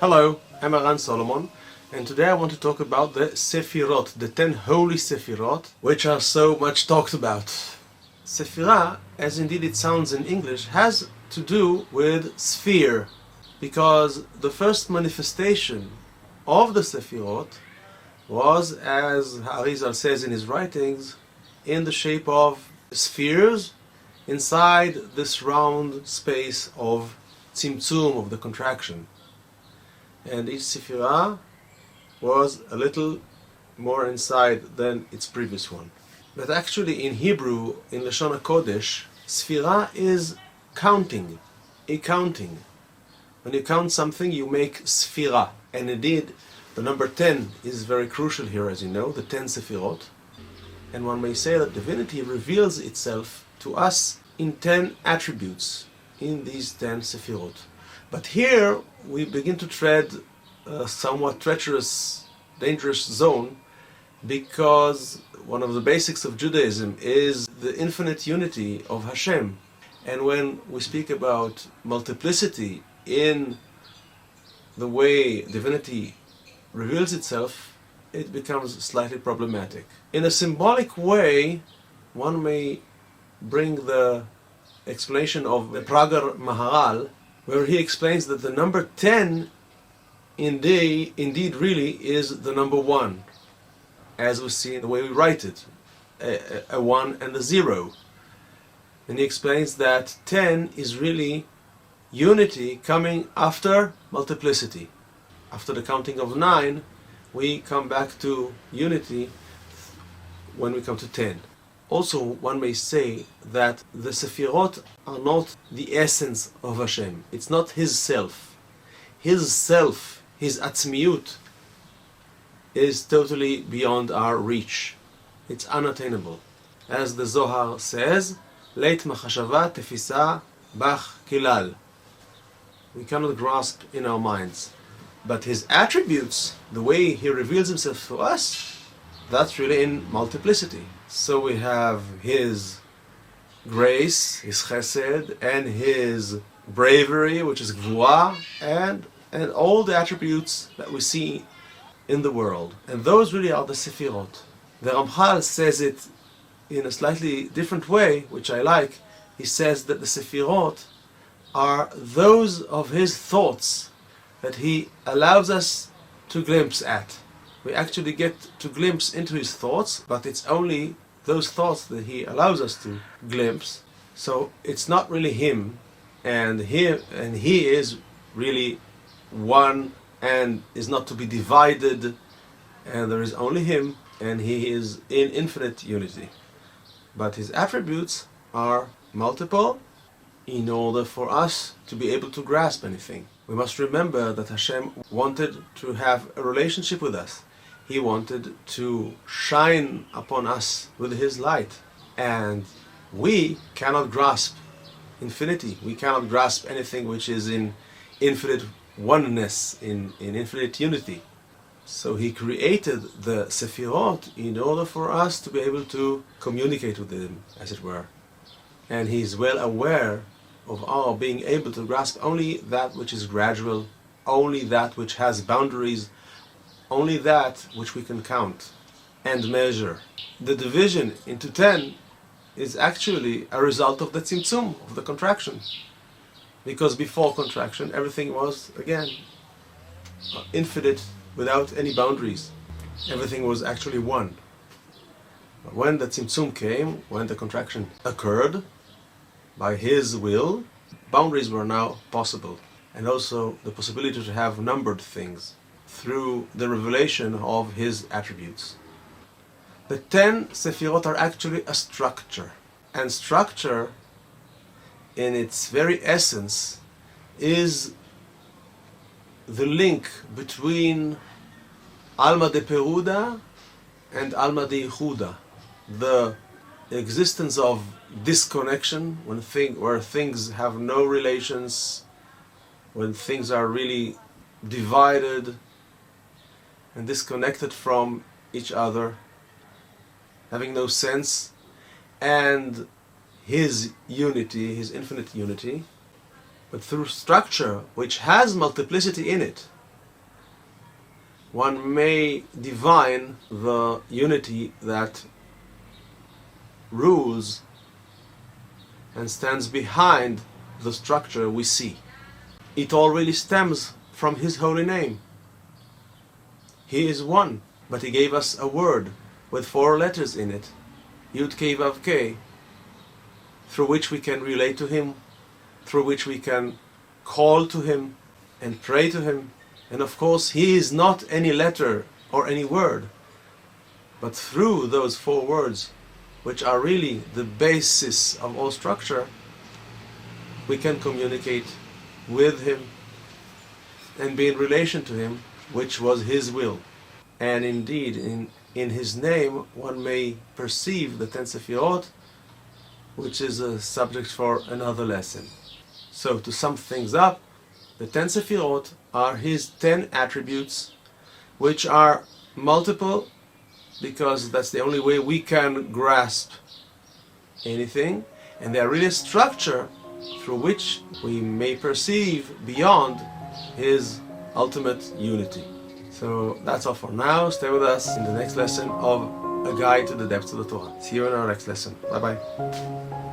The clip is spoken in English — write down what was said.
Hello, I'm Aran Solomon, and today I want to talk about the Sefirot, the 10 holy Sefirot, which are so much talked about. Sefirah, as indeed it sounds in English, has to do with sphere, because the first manifestation of the Sefirot was, as Arizal says in his writings, in the shape of spheres inside this round space of tzimtzum, of the contraction. And each Sefirah was a little more inside than its previous one. But actually in Hebrew, in Lashon HaKodesh, Sefirah is counting, a counting. When you count something, you make Sefirah. And indeed, the number 10 is very crucial here, as you know, the 10 Sefirot. And one may say that divinity reveals itself to us in 10 attributes, in these 10 Sefirot. But here we begin to tread a somewhat treacherous, dangerous zone, because one of the basics of Judaism is the infinite unity of Hashem. And when we speak about multiplicity in the way divinity reveals itself, it becomes slightly problematic. In a symbolic way, one may bring the explanation of the Prager Maharal, where he explains that the number 10 indeed really is the number 1, as we see in the way we write it, a 1 and a 0. And he explains that 10 is really unity coming after multiplicity. After the counting of 9, we come back to unity when we come to 10. Also, one may say that the Sefirot are not the essence of Hashem. It's not His self. His self, His atzmiut, is totally beyond our reach. It's unattainable. As the Zohar says, Leit machashava tefisa bach kilal. We cannot grasp in our minds. But His attributes, the way He reveals Himself to us, that's really in multiplicity. So we have His grace, His chesed, and His bravery, which is gvura, and all the attributes that we see in the world. And those really are the Sefirot. The Ramchal says it in a slightly different way, which I like. He says that the Sefirot are those of His thoughts that He allows us to glimpse at. We actually get to glimpse into His thoughts, but it's only those thoughts that He allows us to glimpse. So it's not really Him, and He is really one and is not to be divided, and there is only Him, and He is in infinite unity. But His attributes are multiple in order for us to be able to grasp anything. We must remember that Hashem wanted to have a relationship with us. He wanted to shine upon us with His light. And we cannot grasp infinity. We cannot grasp anything which is in infinite oneness, in infinite unity. So He created the Sefirot in order for us to be able to communicate with Him, as it were. And He is well aware of our being able to grasp only that which is gradual, only that which has boundaries, only that which we can count and measure. The division into 10 is actually a result of the tzimtzum, of the contraction. Because before contraction, everything was, again, infinite, without any boundaries. Everything was actually one. But when the tzimtzum came, when the contraction occurred, by His will, boundaries were now possible. And also the possibility to have numbered things through the revelation of His attributes. The 10 Sefirot are actually a structure. And structure, in its very essence, is the link between Alma de Peruda and Alma de Yehuda. The existence of disconnection, where things have no relations, when things are really divided and disconnected from each other, having no sense, and His unity, His infinite unity, but through structure which has multiplicity in it, one may divine the unity that rules and stands behind the structure we see. It all really stems from His holy name. He is one, but He gave us a word with 4 letters in it, Yud Kei Vav Kei, through which we can relate to Him, through which we can call to Him and pray to Him. And of course, He is not any letter or any word, but through those 4 words, which are really the basis of all structure, we can communicate with Him and be in relation to Him, which was His will. And indeed, in His name, one may perceive the 10 Sefirot, which is a subject for another lesson. So, to sum things up, the 10 Sefirot are His 10 attributes, which are multiple, because that's the only way we can grasp anything, and they are really a structure through which we may perceive beyond His ultimate unity. So that's all for now. Stay with us in the next lesson of A Guide to the Depths of the Torah. See you in our next lesson. Bye bye.